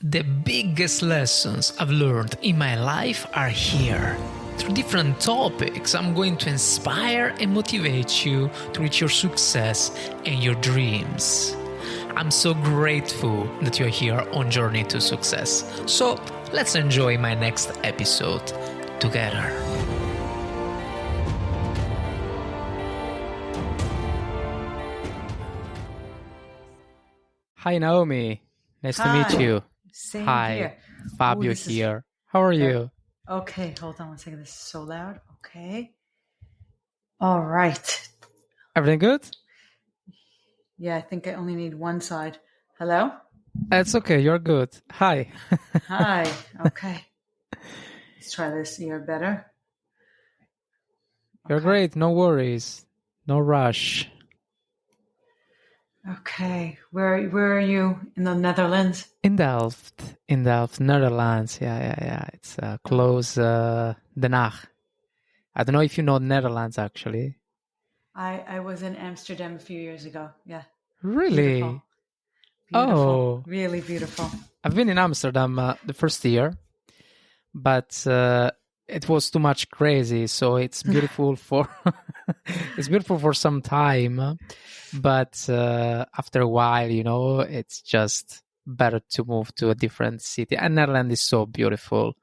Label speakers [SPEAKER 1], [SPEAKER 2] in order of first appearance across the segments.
[SPEAKER 1] The biggest lessons I've learned in my life are here. Through different topics, I'm going to inspire and motivate you to reach your success and your dreams. I'm so grateful that you're here on Journey to Success. So let's enjoy my next episode together. Hi, Naomi. Nice to meet you.
[SPEAKER 2] Same
[SPEAKER 1] Hi,
[SPEAKER 2] here.
[SPEAKER 1] Fabio here. How are you?
[SPEAKER 2] Okay, hold on one second. This is so loud. Okay. All right.
[SPEAKER 1] Everything good?
[SPEAKER 2] Yeah, I think I only need one side. Hello?
[SPEAKER 1] It's okay. You're good. Hi.
[SPEAKER 2] Hi. Okay. Let's try this ear better.
[SPEAKER 1] You're
[SPEAKER 2] Okay.
[SPEAKER 1] great. No worries. No rush.
[SPEAKER 2] Okay. Where are you? In the Netherlands?
[SPEAKER 1] In Delft, Netherlands. Yeah. It's close Den Haag. I don't know if you know Netherlands, actually.
[SPEAKER 2] I was in Amsterdam a few years ago. Yeah.
[SPEAKER 1] Really?
[SPEAKER 2] Beautiful.
[SPEAKER 1] Oh.
[SPEAKER 2] Really beautiful.
[SPEAKER 1] I've been in Amsterdam the first year, but it was too much crazy. So it's beautiful for it's beautiful for some time, but after a while, it's just better to move to a different city. And Netherlands is so beautiful.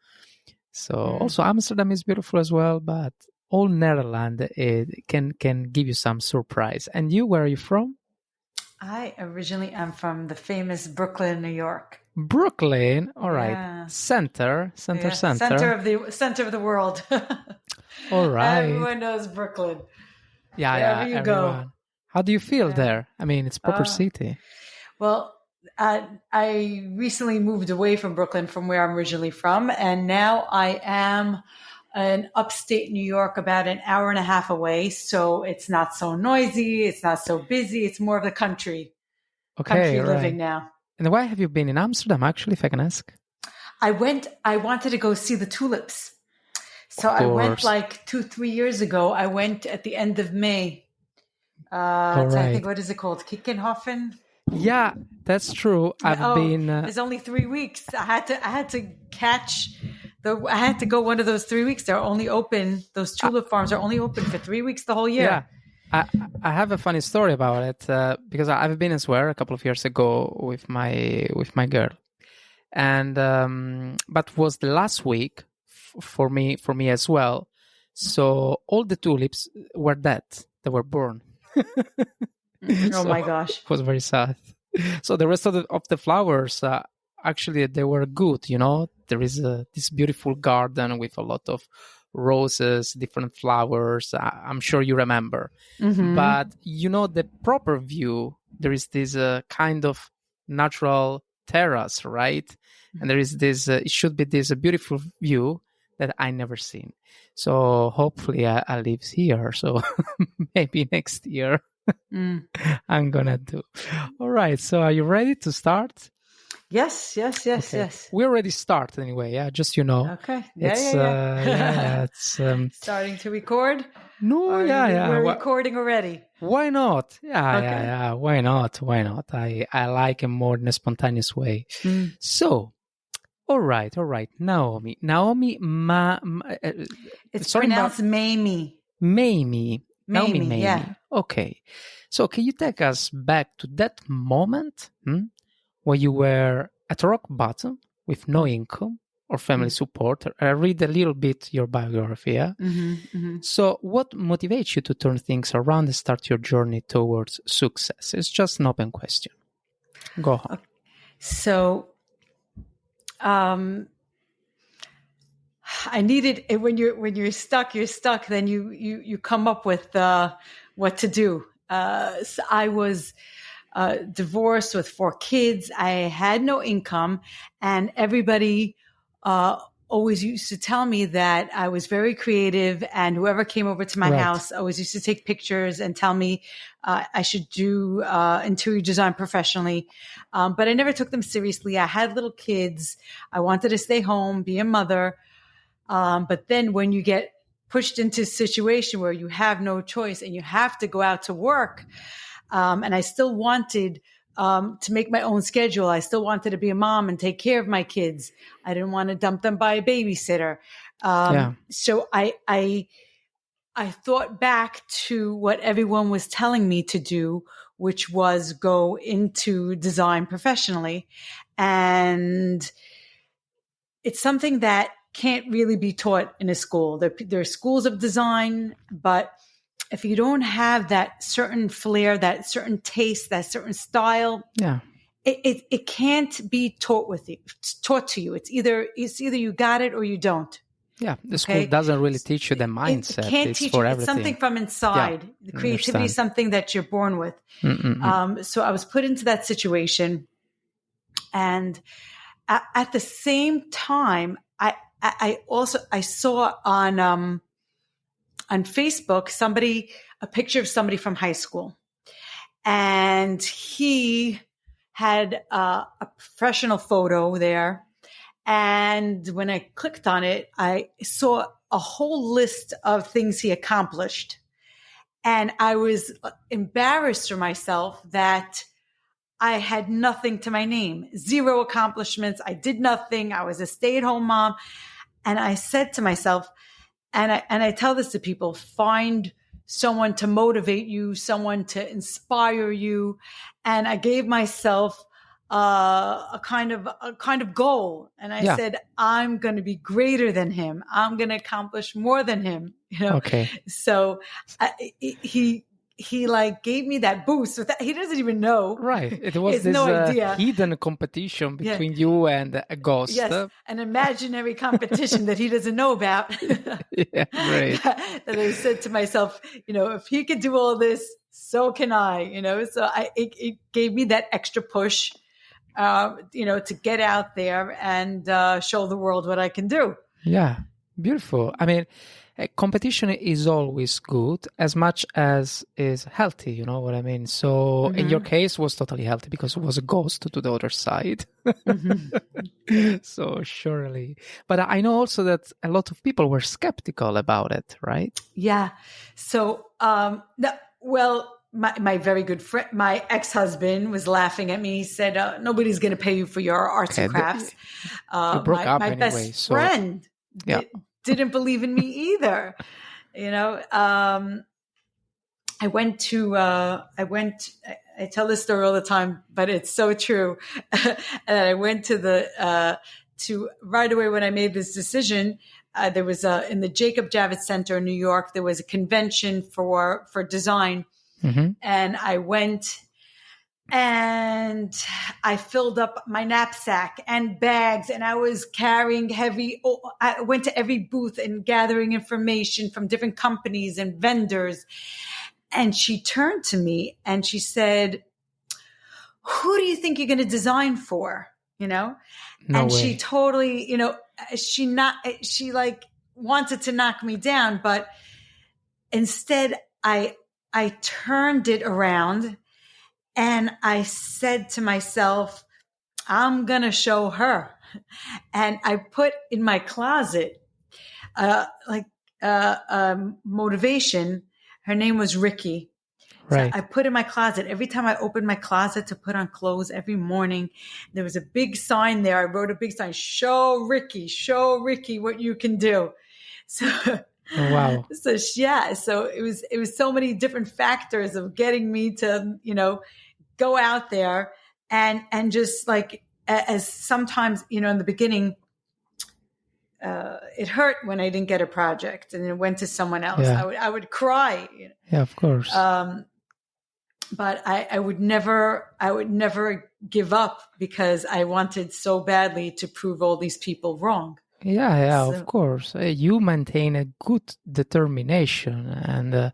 [SPEAKER 1] So also Amsterdam is beautiful as well, but all Netherlands can give you some surprise. And you, where are you from?
[SPEAKER 2] I originally am from the famous Brooklyn, New York.
[SPEAKER 1] Brooklyn, all right.
[SPEAKER 2] Yeah.
[SPEAKER 1] Center.
[SPEAKER 2] Center of the world.
[SPEAKER 1] All right.
[SPEAKER 2] Everyone knows Brooklyn.
[SPEAKER 1] Yeah,
[SPEAKER 2] Wherever you
[SPEAKER 1] everyone.
[SPEAKER 2] go.
[SPEAKER 1] How do you feel there? I mean, it's proper city.
[SPEAKER 2] Well, I recently moved away from Brooklyn, from where I'm originally from, and now I am in upstate New York, about an hour and a half away. So it's not so noisy. It's not so busy. It's more of the country living now.
[SPEAKER 1] And why have you been in Amsterdam, actually, if I can ask?
[SPEAKER 2] I wanted to go see the tulips. So I went like 2-3 years ago. I went at the end of May. I think, what is it called? Kickenhofen?
[SPEAKER 1] Yeah, that's true. I've been.
[SPEAKER 2] There's only 3 weeks. I had to go one of those 3 weeks. They're only open. Those tulip farms are only open for 3 weeks the whole year.
[SPEAKER 1] Yeah, I have a funny story about it because I've been as well a couple of years ago with my girl, and but was the last week for me as well. So all the tulips were dead. They were born.
[SPEAKER 2] Oh my gosh!
[SPEAKER 1] It was very sad. So the rest of the flowers, actually, they were good. There is this beautiful garden with a lot of roses, different flowers. I'm sure you remember.
[SPEAKER 2] Mm-hmm.
[SPEAKER 1] But the proper view, there is this kind of natural terrace, right? And there is this. It should be this beautiful view that I never seen. So hopefully I live here. So maybe next year. I'm gonna do. All right. So are you ready to start?
[SPEAKER 2] Yes.
[SPEAKER 1] We already started anyway. Yeah, just
[SPEAKER 2] Okay.
[SPEAKER 1] Yeah. It's
[SPEAKER 2] starting to record.
[SPEAKER 1] No,
[SPEAKER 2] We're recording already.
[SPEAKER 1] Why not? Yeah. Why not? I like it more in a spontaneous way. So, all right. Naomi,
[SPEAKER 2] it's pronounced Mamie.
[SPEAKER 1] Mamie.
[SPEAKER 2] Yeah.
[SPEAKER 1] Okay. So can you take us back to that moment where you were at rock bottom with no income or family support? I read a little bit your biography. Yeah? So what motivates you to turn things around and start your journey towards success? It's just an open question. Go on.
[SPEAKER 2] So I needed it when you're stuck. Then you come up with what to do. So I was divorced with 4 kids. I had no income, and everybody always used to tell me that I was very creative, and whoever came over to my house always used to take pictures and tell me I should do interior design professionally. But I never took them seriously. I had little kids. I wanted to stay home, be a mother. But then when you get pushed into a situation where you have no choice and you have to go out to work, and I still wanted to make my own schedule. I still wanted to be a mom and take care of my kids. I didn't want to dump them by a babysitter. So I thought back to what everyone was telling me to do, which was go into design professionally. And it's something that can't really be taught in a school. There are schools of design, but if you don't have that certain flair, that certain taste, that certain style, it can't be taught to you. It's either you got it or you don't.
[SPEAKER 1] Yeah, the school doesn't really teach you the mindset.
[SPEAKER 2] It can't teach you. It's something from inside. The creativity is something that you're born with. So I was put into that situation, and at the same time, I saw on Facebook a picture of somebody from high school, and he had a professional photo there. And when I clicked on it, I saw a whole list of things he accomplished. And I was embarrassed for myself that I had nothing to my name, 0 accomplishments. I did nothing. I was a stay-at-home mom. And I said to myself, and I tell this to people, find someone to motivate you, someone to inspire you. And I gave myself a kind of goal. And I said, I'm going to be greater than him. I'm going to accomplish more than him.
[SPEAKER 1] Okay.
[SPEAKER 2] So he like gave me that boost. So that, he doesn't even know.
[SPEAKER 1] Right. It was this hidden competition between you and a ghost.
[SPEAKER 2] Yes, an imaginary competition that he doesn't know about.
[SPEAKER 1] Yeah, great.
[SPEAKER 2] That I said to myself, if he could do all this, so can I. So it gave me that extra push. To get out there and show the world what I can do.
[SPEAKER 1] Yeah, beautiful. I mean, competition is always good as much as is healthy, you know what I mean? So in your case, was totally healthy because it was a ghost to the other side. So surely. But I know also that a lot of people were skeptical about it, right?
[SPEAKER 2] Yeah. So, my very good friend, my ex-husband was laughing at me. He said, nobody's going to pay you for your arts and crafts.
[SPEAKER 1] You broke up
[SPEAKER 2] my
[SPEAKER 1] anyway,
[SPEAKER 2] best friend didn't believe in me either. I tell this story all the time, but it's so true. And I went to right away when I made this decision, there was in the Jacob Javits Center in New York, there was a convention for design. And I went and I filled up my knapsack and bags, and I was carrying heavy. I went to every booth and gathering information from different companies and vendors. And she turned to me and she said, "Who do you think you're going to design for?"
[SPEAKER 1] No
[SPEAKER 2] and
[SPEAKER 1] way.
[SPEAKER 2] She totally, she like wanted to knock me down, but instead I turned it around and I said to myself, I'm going to show her. And I put in my closet, motivation. Her name was Ricky.
[SPEAKER 1] Right.
[SPEAKER 2] So I put in my closet. Every time I opened my closet to put on clothes every morning, there was a big sign there. I wrote a big sign, show Ricky what you can do. So,
[SPEAKER 1] oh, wow.
[SPEAKER 2] So it was so many different factors of getting me to, go out there and just like, as sometimes, in the beginning, it hurt when I didn't get a project and it went to someone else.
[SPEAKER 1] Yeah.
[SPEAKER 2] I would cry.
[SPEAKER 1] Yeah, of course.
[SPEAKER 2] But I would never give up because I wanted so badly to prove all these people wrong.
[SPEAKER 1] Yeah, of course. You maintain a good determination, and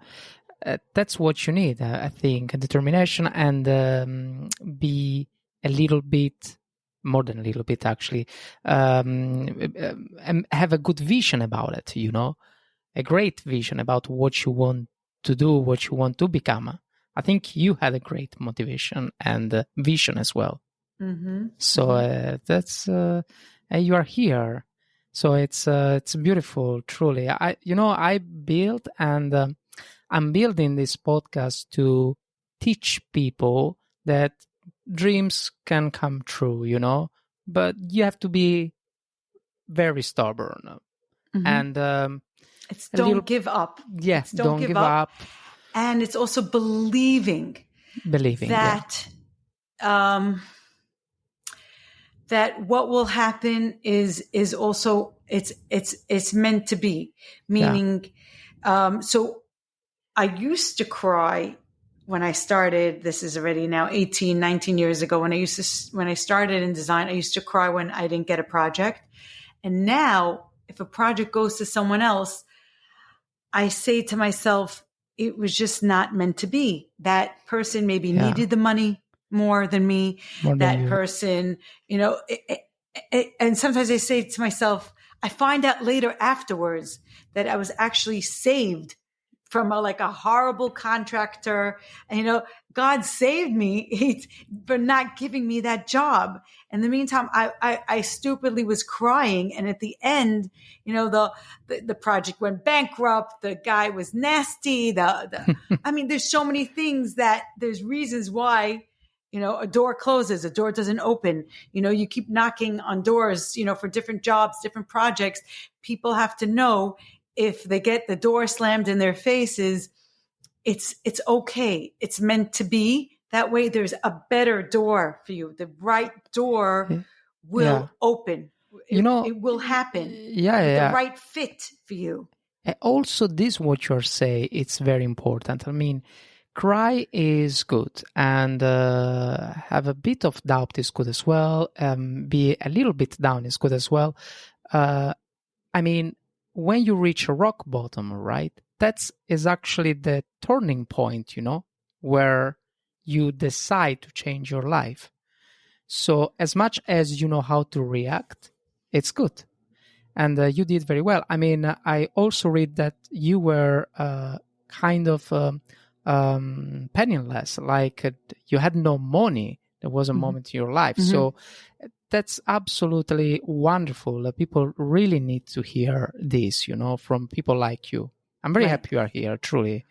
[SPEAKER 1] that's what you need, I think, determination and be a little bit, more than a little bit actually, and have a good vision about it, a great vision about what you want to do, what you want to become. I think you had a great motivation and vision as well. So that's you are here. So it's beautiful, truly. I built and I'm building this podcast to teach people that dreams can come true, but you have to be very stubborn and
[SPEAKER 2] It's
[SPEAKER 1] a little,
[SPEAKER 2] don't give up.
[SPEAKER 1] yeah,
[SPEAKER 2] It's don't
[SPEAKER 1] don't
[SPEAKER 2] give
[SPEAKER 1] give
[SPEAKER 2] up.
[SPEAKER 1] up,
[SPEAKER 2] And it's also believing
[SPEAKER 1] believing, yeah,
[SPEAKER 2] that that what will happen is also it's meant to be.
[SPEAKER 1] yeah,
[SPEAKER 2] Meaning, so I used to cry when I started. This is already now 18, 19 years ago. When I started in design, I used to cry when I didn't get a project. And now, if a project goes to someone else, I say to myself, it was just not meant to be. That person maybe
[SPEAKER 1] yeah,
[SPEAKER 2] needed the money more than me.
[SPEAKER 1] more than
[SPEAKER 2] That
[SPEAKER 1] you.
[SPEAKER 2] person, and sometimes I say to myself, I find out later afterwards that I was actually saved from a horrible contractor. And, God saved me for not giving me that job. In the meantime, I stupidly was crying. And at the end, the project went bankrupt. The guy was nasty. I mean, there's so many things that there's reasons why, a door closes, a door doesn't open. You keep knocking on doors, for different jobs, different projects. People have to know if they get the door slammed in their faces, it's okay. It's meant to be that way. There's a better door for you. The right door will
[SPEAKER 1] Yeah,
[SPEAKER 2] open. It will happen
[SPEAKER 1] yeah,
[SPEAKER 2] with the
[SPEAKER 1] yeah.
[SPEAKER 2] right fit for you.
[SPEAKER 1] Also, this what you're saying, it's very important. I mean, cry is good, and have a bit of doubt is good as well. Be a little bit down is good as well. I mean, when you reach a rock bottom, right? Is actually the turning point, where you decide to change your life. So as much as you know how to react, it's good. And you did very well. I mean, I also read that you were kind of penniless, like you had no money. There was a moment in your life. So that's absolutely wonderful. People really need to hear this, from people like you. I'm very happy you are here, truly.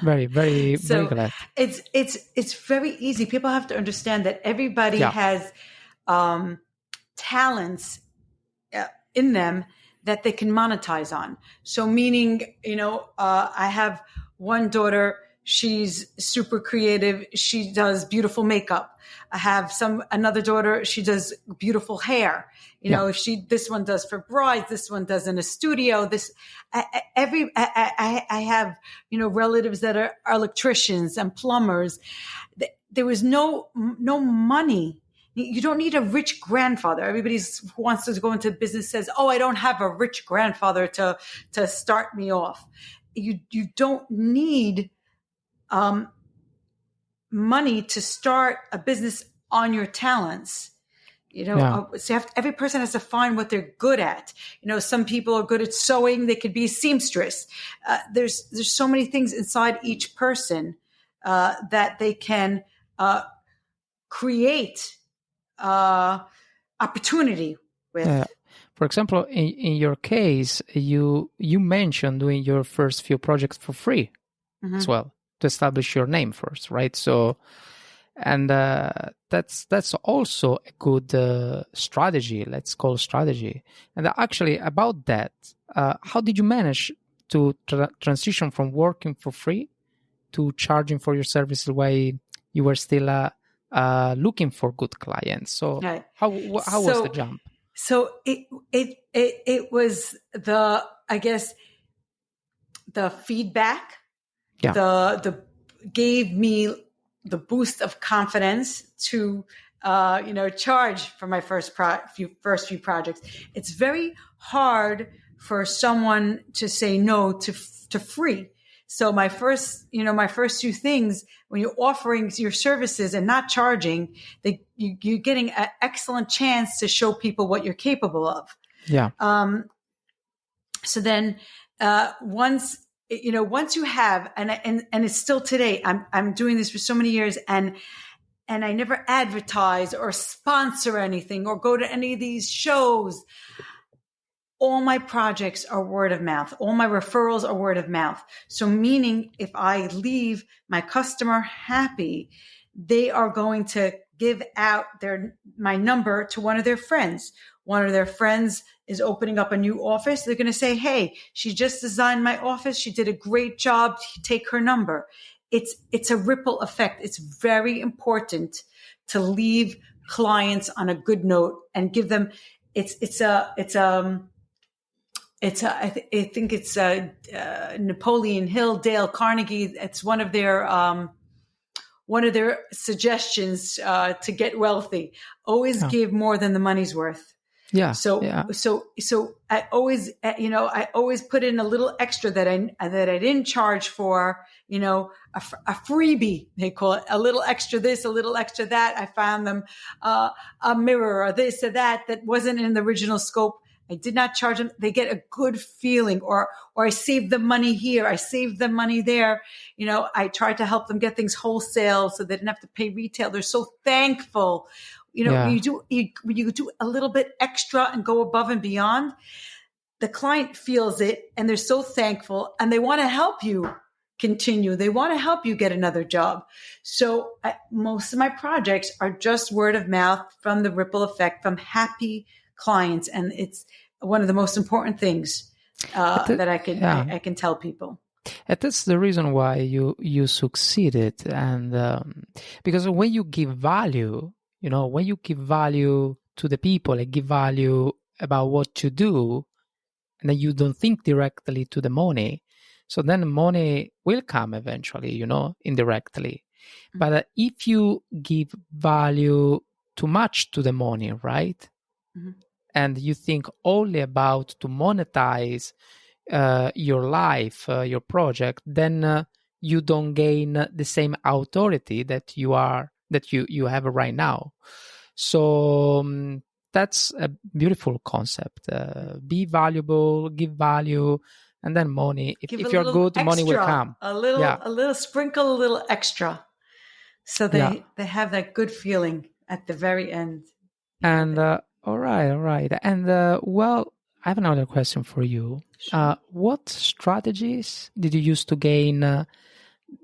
[SPEAKER 1] Very, very, very
[SPEAKER 2] So
[SPEAKER 1] glad.
[SPEAKER 2] it's very easy. People have to understand that everybody
[SPEAKER 1] Yeah.
[SPEAKER 2] has talents in them that they can monetize on. So meaning, I have one daughter, she's super creative. She does beautiful makeup. I have another daughter, she does beautiful hair. This one does for brides, this one does in a studio. I have, relatives that are electricians and plumbers. There was no money. You don't need a rich grandfather. Everybody who wants to go into business says, "Oh, I don't have a rich grandfather to start me off." You don't need money to start a business on your talents. So every person has to find what they're good at. Some people are good at sewing; they could be a seamstress. There's so many things inside each person that they can create opportunity with.
[SPEAKER 1] For example, in your case, you mentioned doing your first few projects for free as well to establish your name first, right? So, and that's also a good strategy. Let's call strategy. And actually, about that, how did you manage to transition from working for free to charging for your services while you were still looking for good clients? So how was the jump?
[SPEAKER 2] So it was I guess the feedback, the gave me the boost of confidence to charge for my first few projects. It's very hard for someone to say no to free. So my first few things, when you're offering your services and not charging, you're getting an excellent chance to show people what you're capable of.
[SPEAKER 1] Yeah.
[SPEAKER 2] So then, once you have, and it's still today, I'm doing this for so many years, and I never advertise or sponsor anything or go to any of these shows. All my projects are word of mouth. All my referrals are word of mouth. So meaning if I leave my customer happy, they are going to give out my number to one of their friends. One of their friends is opening up a new office. They're going to say, hey, she just designed my office. She did a great job. Take her number. It's a ripple effect. It's very important to leave clients on a good note and give them, I think it's Napoleon Hill, Dale Carnegie. It's one of their suggestions to get wealthy. Always give more than the money's worth.
[SPEAKER 1] Yeah.
[SPEAKER 2] So I always, I always put in a little extra that I didn't charge for, a freebie, they call it, a little extra this, a little extra that. I found them a mirror or this or that wasn't in the original scope. I did not charge them. They get a good feeling, or I saved them money here. I saved them money there. I tried to help them get things wholesale so they didn't have to pay retail. They're so thankful. When you do a little bit extra and go above and beyond, the client feels it and they're so thankful and they want to help you continue. They want to help you get another job. So most of my projects are just word of mouth from the ripple effect from happy clients. And it's one of the most important things that I can tell people.
[SPEAKER 1] And that's the reason why you succeeded. And because when you give value, when you give value to the people and give value about what you do, and then you don't think directly to the money, so then money will come eventually, indirectly. Mm-hmm. But if you give value too much to the money, right? Mm-hmm. And you think only about to monetize your life, your project, then you don't gain the same authority that you have right now. So that's a beautiful concept. Be valuable, give value, and then money. If you're good, extra, money will come.
[SPEAKER 2] A little sprinkle, a little extra, so they have that good feeling at the very end.
[SPEAKER 1] And all right. And I have another question for you. Sure. What strategies did you use to gain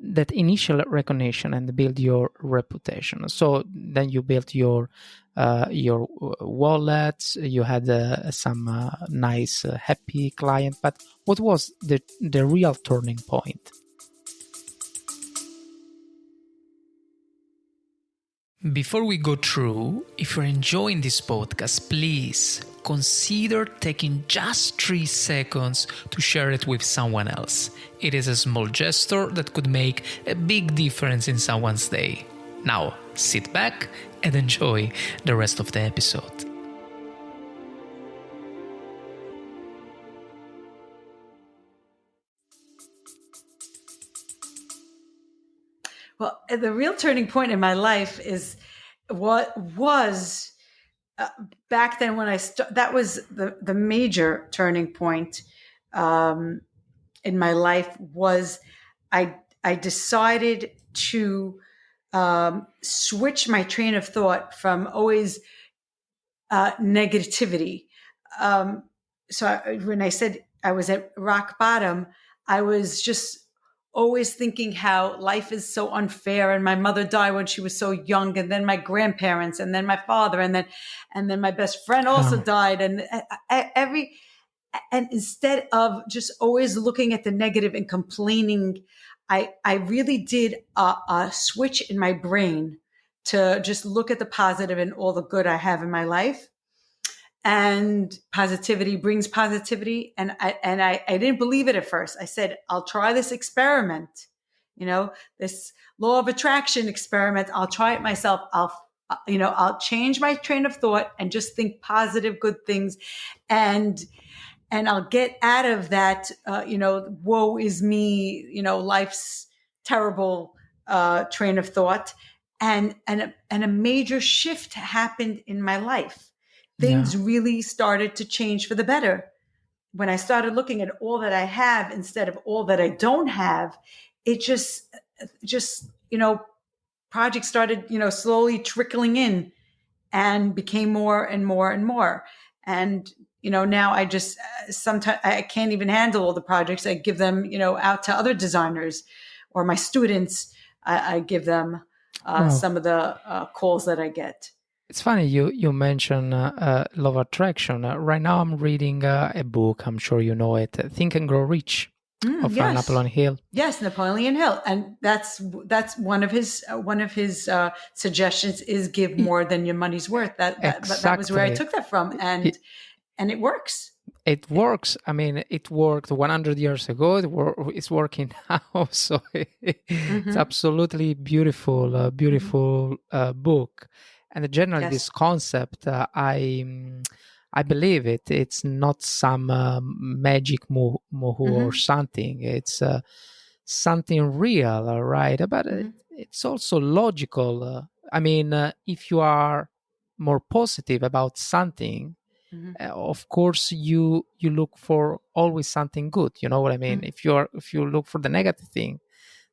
[SPEAKER 1] that initial recognition and build your reputation? So then you built your wallets, you had some nice, happy client, but what was the real turning point? Before we go through, if you're enjoying this podcast, please consider taking just 3 seconds to share it with someone else. It is a small gesture that could make a big difference in someone's day. Now, sit back and enjoy the rest of the episode.
[SPEAKER 2] Well, the real turning point in my life is what was back then when that was the major turning point in my life was I decided to switch my train of thought from always negativity. So when I said I was at rock bottom, I was just always thinking how life is so unfair, and my mother died when she was so young, and then my grandparents, and then my father, and then my best friend also died, and instead of just always looking at the negative and complaining, I really did a switch in my brain to just look at the positive and all the good I have in my life. And positivity brings positivity. And I didn't believe it at first. I said, I'll try this experiment, this law of attraction experiment. I'll try it myself. I'll change my train of thought and just think positive, good things. And I'll get out of that, woe is me, life's terrible, train of thought. And a major shift happened in my life. Things really started to change for the better. When I started looking at all that I have instead of all that I don't have, it just projects started, slowly trickling in and became more and more and more. And, now I just, sometimes I can't even handle all the projects. I give them, out to other designers or my students. I give them,
[SPEAKER 1] Wow.
[SPEAKER 2] some of the calls that I get.
[SPEAKER 1] It's funny you mention law of attraction. Right now, I'm reading a book. I'm sure you know it, "Think and Grow Rich" of
[SPEAKER 2] Yes.
[SPEAKER 1] Napoleon Hill.
[SPEAKER 2] Yes, Napoleon Hill, and that's one of his suggestions is give
[SPEAKER 1] E-
[SPEAKER 2] more than your money's worth. That was where I
[SPEAKER 1] Exactly.
[SPEAKER 2] took that from,
[SPEAKER 1] It,
[SPEAKER 2] and it works.
[SPEAKER 1] it works. I mean, it worked 100 years ago. It's working now. So it's
[SPEAKER 2] Mm-hmm.
[SPEAKER 1] absolutely beautiful,
[SPEAKER 2] Mm-hmm.
[SPEAKER 1] beautiful book. And generally, this
[SPEAKER 2] Yes.
[SPEAKER 1] concept, I believe it. It's not some magic mohu or
[SPEAKER 2] Mm-hmm.
[SPEAKER 1] something. It's something real, right? But
[SPEAKER 2] Mm-hmm.
[SPEAKER 1] it's also logical. I mean, if you are more positive about something,
[SPEAKER 2] Mm-hmm.
[SPEAKER 1] of course you look for always something good. You know what I mean?
[SPEAKER 2] Mm-hmm.
[SPEAKER 1] If you look for the negative thing,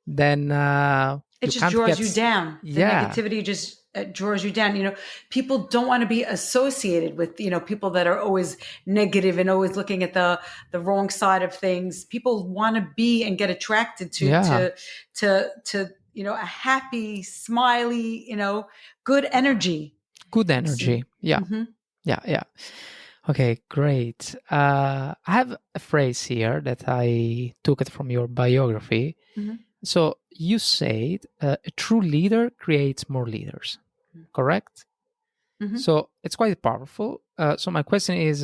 [SPEAKER 1] then
[SPEAKER 2] It
[SPEAKER 1] you
[SPEAKER 2] just
[SPEAKER 1] can't
[SPEAKER 2] draws
[SPEAKER 1] get
[SPEAKER 2] you down. The
[SPEAKER 1] yeah,
[SPEAKER 2] negativity just draws you down. People don't want to be associated with people that are always negative and always looking at the wrong side of things. People want to be and get attracted to
[SPEAKER 1] yeah,
[SPEAKER 2] a happy, smiley, good energy.
[SPEAKER 1] good
[SPEAKER 2] It's,
[SPEAKER 1] energy. Yeah,
[SPEAKER 2] mm-hmm,
[SPEAKER 1] yeah. Okay, great. I have a phrase here that I took it from your biography.
[SPEAKER 2] mm-hmm,
[SPEAKER 1] So you said a true leader creates more leaders, correct?
[SPEAKER 2] mm-hmm.
[SPEAKER 1] So it's quite powerful. So my question is,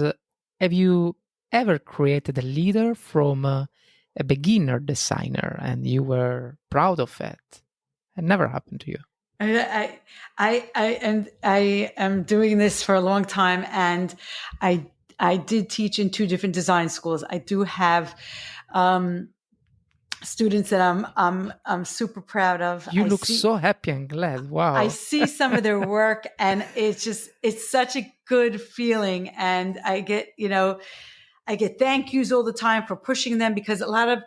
[SPEAKER 1] have you ever created a leader from a beginner designer and you were proud of it? It never happened to you.
[SPEAKER 2] I am doing this for a long time, and I did teach in two different design schools. I do have um, students that I'm super proud of.
[SPEAKER 1] You look so happy and glad.
[SPEAKER 2] I
[SPEAKER 1] Wow.
[SPEAKER 2] see some of their work, and it's such a good feeling, and I get thank yous all the time for pushing them, because a lot of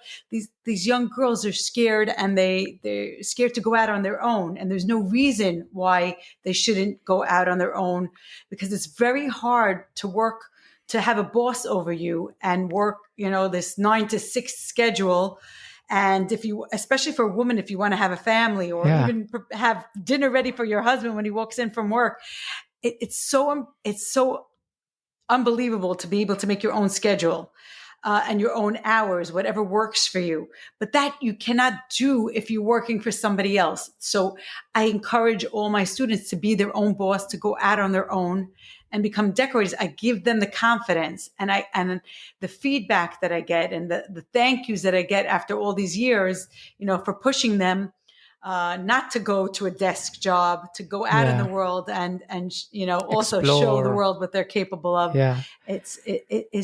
[SPEAKER 2] these young girls are scared, and they're scared to go out on their own, and there's no reason why they shouldn't go out on their own, because it's very hard to have a boss over you and work this 9 to 6 schedule. And if you, especially for a woman, if you want to have a family or
[SPEAKER 1] Yeah.
[SPEAKER 2] even have dinner ready for your husband when he walks in from work, it's so unbelievable to be able to make your own schedule and your own hours, whatever works for you. But that you cannot do if you're working for somebody else. So I encourage all my students to be their own boss, to go out on their own and become decorators. I give them the confidence, and the feedback that I get, and the thank yous that I get after all these years, for pushing them not to go to a desk job, to go out in the
[SPEAKER 1] Yeah.
[SPEAKER 2] world and also show the
[SPEAKER 1] Explore.
[SPEAKER 2] world what they're capable of.
[SPEAKER 1] Yeah.
[SPEAKER 2] It's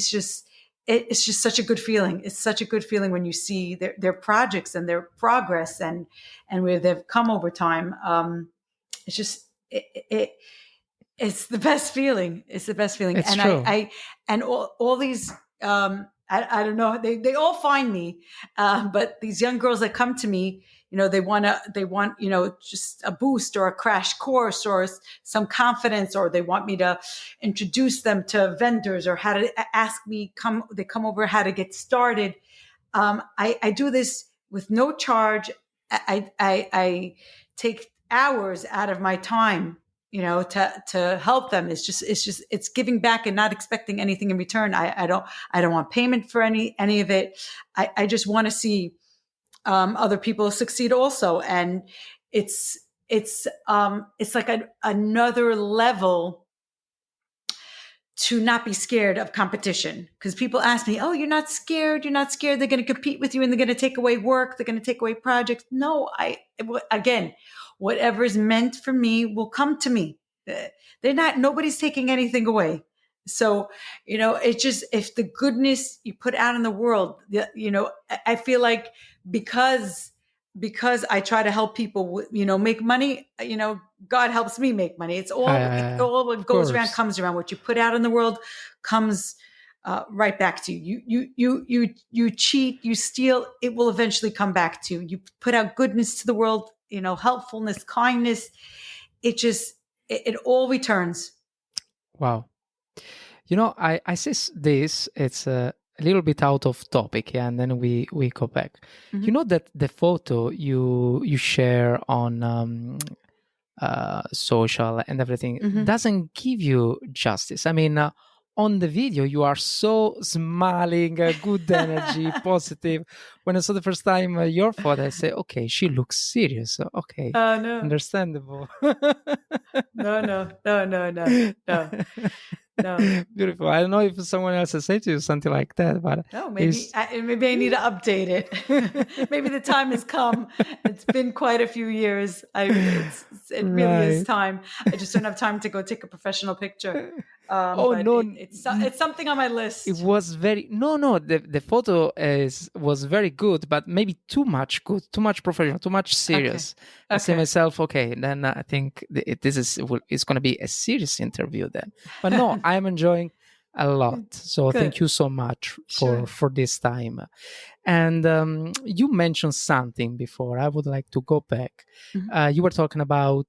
[SPEAKER 2] just such a good feeling. It's such a good feeling when you see their projects and their progress and where they've come over time. It's just it's the best feeling. It's the best feeling.
[SPEAKER 1] It's
[SPEAKER 2] And
[SPEAKER 1] true.
[SPEAKER 2] and all these I don't know, they all find me, but these young girls that come to me, they want just a boost or a crash course or some confidence, or they want me to introduce them to vendors, or how to ask me they come over how to get started. I do this with no charge. I take hours out of my time, to help them. It's giving back and not expecting anything in return. I don't want payment for any of it. I just want to see other people succeed also, and it's like another level to not be scared of competition, because people ask me, "Oh, you're not scared they're going to compete with you and they're going to take away work, they're going to take away projects." No, again, whatever is meant for me will come to me. Nobody's taking anything away. So, it's just, if the goodness you put out in the world, I feel like, because I try to help people, make money, God helps me make money. All what
[SPEAKER 1] Of
[SPEAKER 2] goes around
[SPEAKER 1] course.
[SPEAKER 2] comes around. What you put out in the world comes right back to you. You cheat, you steal, it will eventually come back to you. You put out goodness to the world, helpfulness, kindness. It all returns.
[SPEAKER 1] Wow. I say this. It's a little bit out of topic, yeah, and then we go back. You know that the photo you share on social and everything doesn't give you justice. I mean, on the video you are so smiling, good energy, positive. When I saw the first time your photo, I say, okay, she looks serious. Okay,
[SPEAKER 2] No.
[SPEAKER 1] understandable.
[SPEAKER 2] No. No.
[SPEAKER 1] Beautiful. I don't know if someone else has said to you something like that, but
[SPEAKER 2] No, maybe I need to update it. Maybe the time has come. It's been quite a few years. It really is
[SPEAKER 1] right.
[SPEAKER 2] time. I just don't have time to go take a professional picture.
[SPEAKER 1] Oh
[SPEAKER 2] But
[SPEAKER 1] no,
[SPEAKER 2] it's something on my
[SPEAKER 1] it
[SPEAKER 2] list.
[SPEAKER 1] was very no. The photo was very good, but maybe too much good, too much professional, too much serious. I say myself, okay, then I think this is going to be a serious interview then. But no, I'm enjoying a lot. So
[SPEAKER 2] Good.
[SPEAKER 1] thank you so much for this time. And you mentioned something before. I would like to go back. You were talking about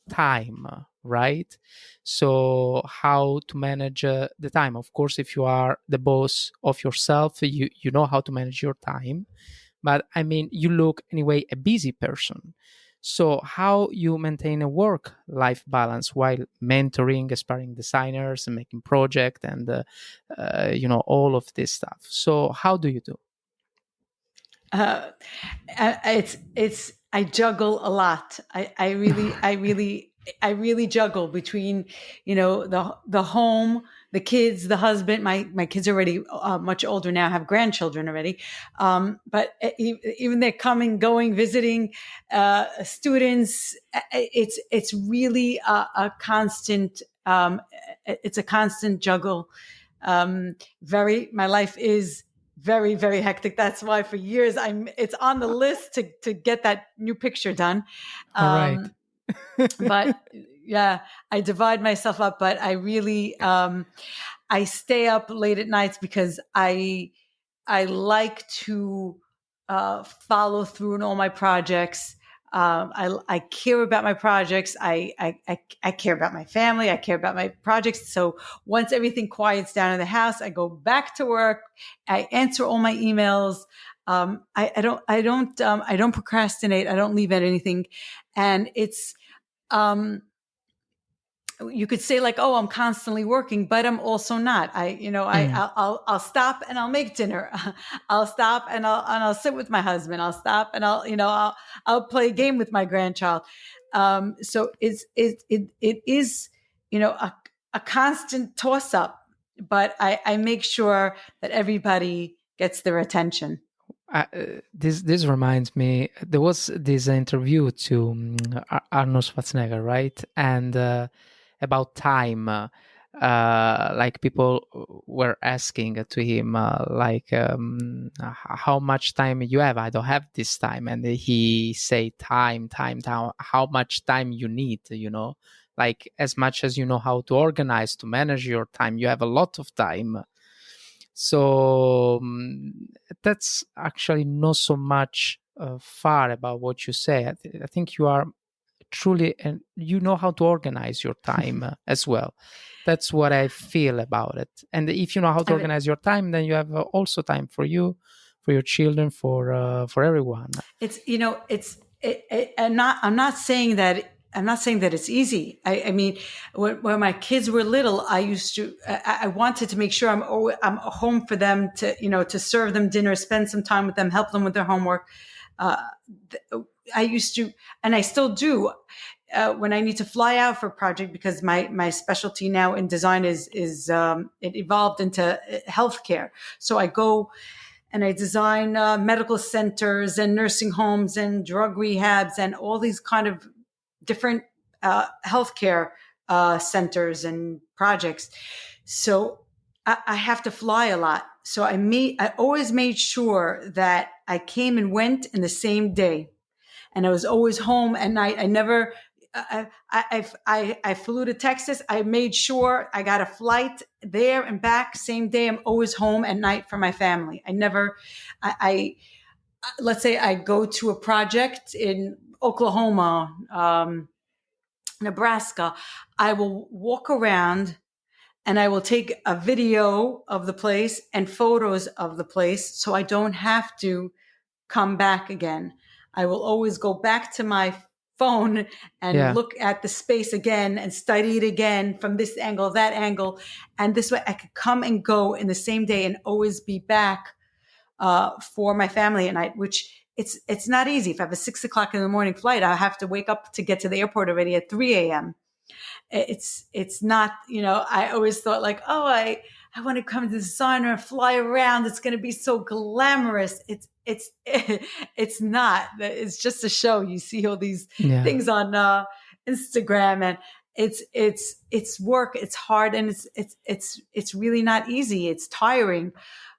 [SPEAKER 1] time, right? So how to manage the time. Of course, if you are the boss of yourself, you know how to manage your time. But I mean, you look anyway a busy person. So how you maintain a work-life balance while mentoring, aspiring designers, and making projects, and all of this stuff. So how do you do?
[SPEAKER 2] I juggle a lot. I really juggle between, the home, the kids, the husband. My kids are already much older now, have grandchildren already. But even they're coming, going, visiting students. It's really a constant. It's a constant juggle. My life is very, very hectic. That's why for years it's on the list to get that new picture done.
[SPEAKER 1] All right.
[SPEAKER 2] But yeah, I divide myself up, but I really, I stay up late at nights because I like to follow through on all my projects. I care about my projects. I care about my family. I care about my projects. So once everything quiets down in the house, I go back to work. I answer all my emails. I don't procrastinate. I don't leave at anything. And it's, you could say like, oh, I'm constantly working, but I'm also not. I'll stop and I'll make dinner. I'll stop and I'll sit with my husband. I'll stop and I'll play a game with my grandchild. So it is, a constant toss up, but I make sure that everybody gets their attention.
[SPEAKER 1] This reminds me. There was this interview to Arnold Schwarzenegger, right? And about time, like people were asking to him, how much time you have? I don't have this time, and he say, time. How much time you need? Like as much as you know how to organize to manage your time, you have a lot of time. So that's actually not so much far about what you say. I think you are truly, and you know how to organize your time as well. That's what I feel about it. And if you know how to organize your time, then you have also time for you, for your children, for everyone.
[SPEAKER 2] I'm not saying that. I'm not saying that it's easy. I mean, when my kids were little, I wanted to make sure I'm home for them to serve them dinner, spend some time with them, help them with their homework. I used to, and I still do, when I need to fly out for a project, because my specialty now in design is it evolved into healthcare. So I go and I design medical centers and nursing homes and drug rehabs and all these kind of different healthcare centers and projects. So I have to fly a lot. So I always made sure that I came and went in the same day, and I was always home at night. I never. I flew to Texas. I made sure I got a flight there and back same day. I'm always home at night for my family. I never. Let's say I go to a project in Oklahoma, Nebraska. I will walk around and I will take a video of the place and photos of the place so I don't have to come back again. I will always go back to my phone and look at the space again and study it again from this angle, that angle. And this way I could come and go in the same day and always be back for my family at night, which it's not easy. If I have a 6 o'clock in the morning flight, I have to wake up to get to the airport already at 3 a.m. It's not, I always thought like, oh, I want to come to the designer and fly around. It's going to be so glamorous. It's not. It's just a show. You see all these things on Instagram, and it's work. It's hard, and it's really not easy. It's tiring.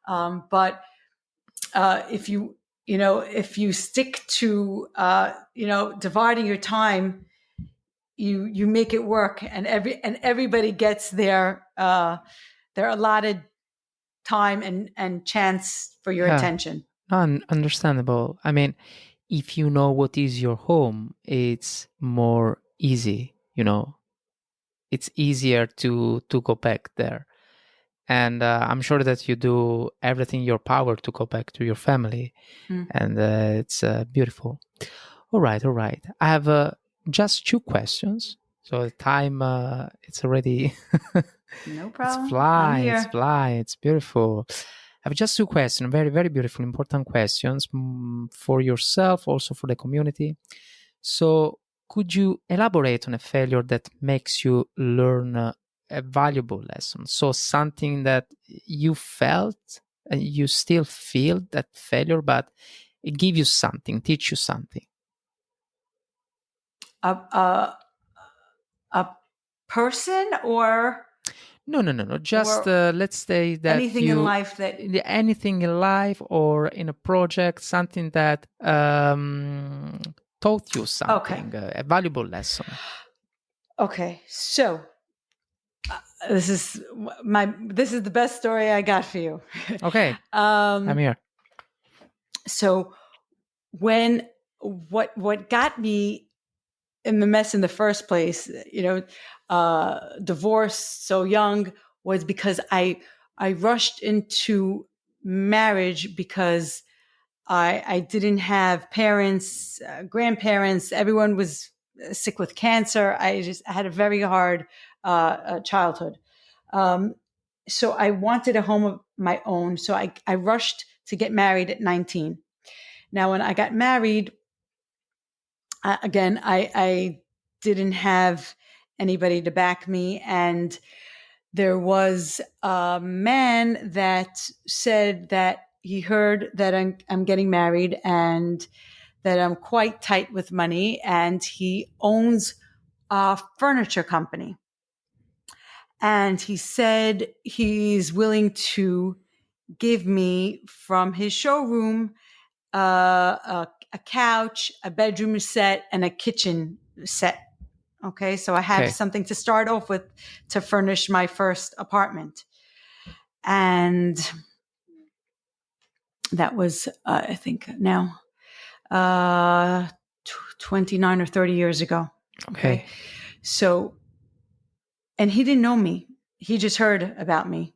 [SPEAKER 2] But if you stick to dividing your time, you make it work, and everybody gets their allotted time and chance for your attention.
[SPEAKER 1] Understandable. I mean, if you know what is your home, it's more easy, it's easier to go back there. And I'm sure that you do everything in your power to go back to your family. And it's beautiful. All right. I have just 2 questions. So the time, it's already...
[SPEAKER 2] No problem.
[SPEAKER 1] It's fly. It's beautiful. I have just 2 questions, very, very beautiful, important questions for yourself, also for the community. So could you elaborate on a failure that makes you learn a valuable lesson? So something that you felt and you still feel that failure, but it gives you something, teach you something.
[SPEAKER 2] A person or...
[SPEAKER 1] No. Just let's say that
[SPEAKER 2] anything in life
[SPEAKER 1] anything in life or in a project, something that taught you something, a valuable lesson.
[SPEAKER 2] Okay, so this is the best story I got for you.
[SPEAKER 1] Okay, I'm here.
[SPEAKER 2] So what got me in the mess in the first place, divorced so young, was because I rushed into marriage because I didn't have parents, grandparents. Everyone was sick with cancer. I had a very hard childhood. So I wanted a home of my own. So I rushed to get married at 19. Now, when I got married, again, I didn't have anybody to back me. And there was a man that said that he heard that I'm getting married and that I'm quite tight with money, and he owns a furniture company. And he said he's willing to give me from his showroom a couch, a bedroom set, and a kitchen set. Okay, so I had something to start off with to furnish my first apartment. And that was, I think now, 29 or 30 years ago.
[SPEAKER 1] Okay.
[SPEAKER 2] So, and he didn't know me. He just heard about me.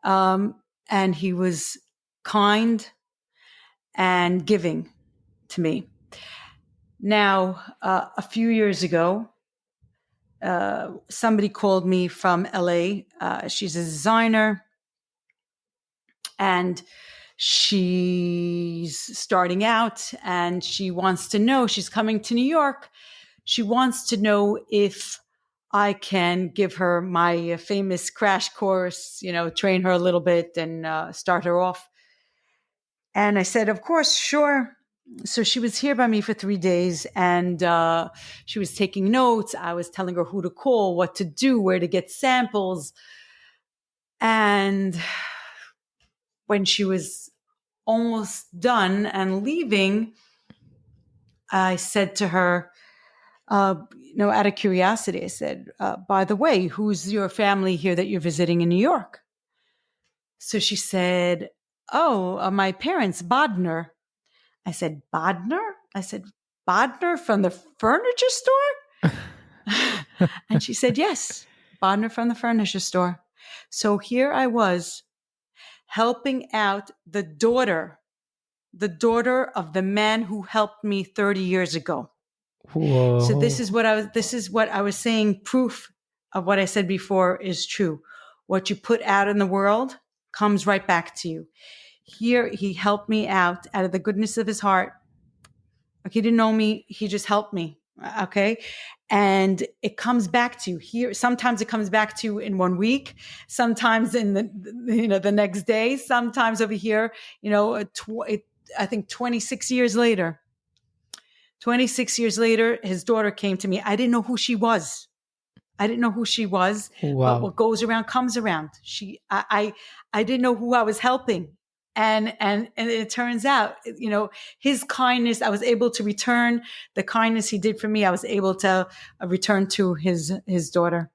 [SPEAKER 2] And he was kind and giving to me. Now, a few years ago, somebody called me from LA. She's a designer, and she's starting out, and she wants to know, she's coming to New York. She wants to know if I can give her my famous crash course, train her a little bit and start her off. And I said, of course, sure. So she was here by me for 3 days, and she was taking notes. I was telling her who to call, what to do, where to get samples. And when she was almost done and leaving, I said to her, out of curiosity, I said, by the way, who's your family here that you're visiting in New York? So she said, my parents, Bodner. I said, Bodner? I said, Bodner from the furniture store? And she said, yes, Bodner from the furniture store. So here I was helping out the daughter of the man who helped me 30 years ago.
[SPEAKER 1] Whoa.
[SPEAKER 2] So this is what I was saying. Proof of what I said before is true. What you put out in the world comes right back to you. Here, he helped me out of the goodness of his heart. He didn't know me. He just helped me. Okay. And it comes back to you here. Sometimes it comes back to you in 1 week, sometimes in the next day, sometimes over here, I think 26 years later, his daughter came to me. I didn't know who she was.
[SPEAKER 1] Wow.
[SPEAKER 2] But what goes around comes around. I didn't know who I was helping. And it turns out, his kindness, I was able to return the kindness he did for me. I was able to return to his daughter.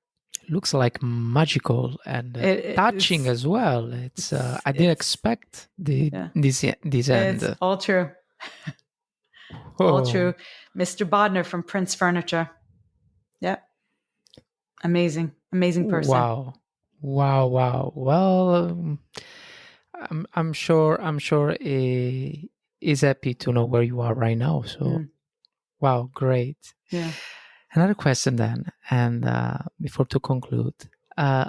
[SPEAKER 1] Looks like magical and touching as well. I didn't expect this end.
[SPEAKER 2] It's all true. All true. Mr. Bodner from Prince Furniture. Yeah. Amazing person.
[SPEAKER 1] Wow. Well, I'm sure he's happy to know where you are right now. So, wow, great.
[SPEAKER 2] Yeah.
[SPEAKER 1] Another question then, and before to conclude,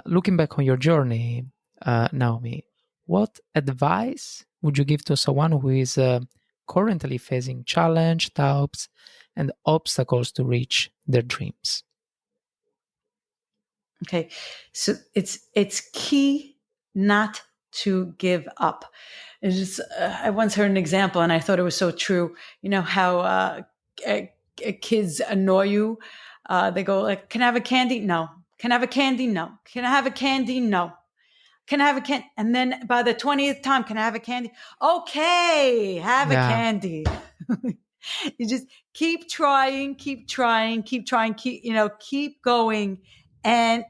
[SPEAKER 1] looking back on your journey, Naomi, what advice would you give to someone who is currently facing challenge, doubts, and obstacles to reach their dreams?
[SPEAKER 2] Okay, so it's key not to give up. I once heard an example, and I thought it was so true. You know how kids annoy you? They go like, "Can I have a candy? No. Can I have a candy? No. Can I have a candy? No. Can I have a candy?" And then by the 20th time, "Can I have a candy?" "Okay, have a candy." You just keep trying, keep going. And,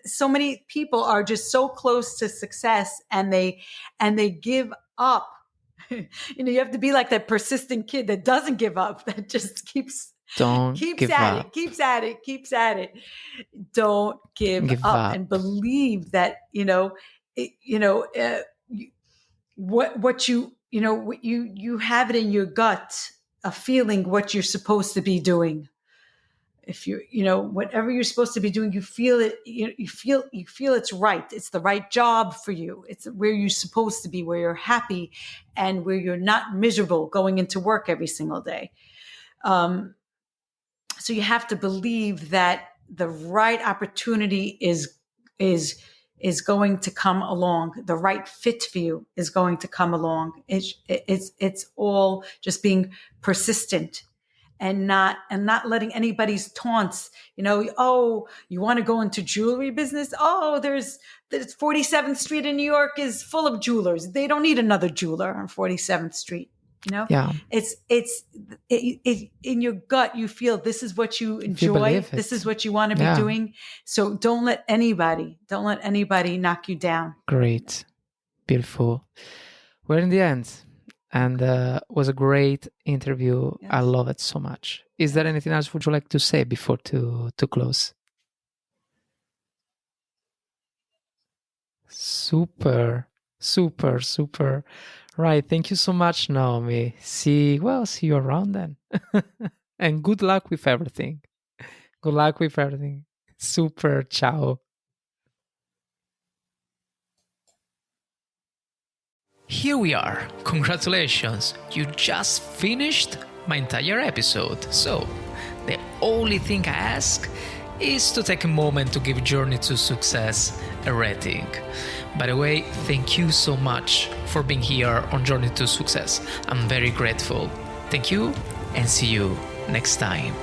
[SPEAKER 2] so many people are just so close to success and they give up. You have to be like that persistent kid that doesn't give up, that just keeps at it. Don't give up and believe that, what you have it in your gut, a feeling what you're supposed to be doing. If whatever you're supposed to be doing, you feel it, you feel it's right. It's the right job for you. It's where you're supposed to be, where you're happy and where you're not miserable going into work every single day. So you have to believe that the right opportunity is going to come along. The right fit for you is going to come along. It's all just being persistent. And not letting anybody's taunts, "Oh, you want to go into jewelry business? Oh, there's 47th Street in New York is full of jewelers. They don't need another jeweler on 47th Street."
[SPEAKER 1] Yeah.
[SPEAKER 2] It's in your gut. You feel this is what you enjoy. This is what you want to be doing. So don't let anybody knock you down.
[SPEAKER 1] Great. Beautiful. We're in the end. And was a great interview. Yes. I love it so much. Is there anything else would you like to say before to close? Super. Right. Thank you so much, Naomi. See you around then. And good luck with everything. Super. Ciao. Here we are. Congratulations. You just finished my entire episode. So, the only thing I ask is to take a moment to give Journey to Success a rating. By the way, thank you so much for being here on Journey to Success. I'm very grateful. Thank you and see you next time.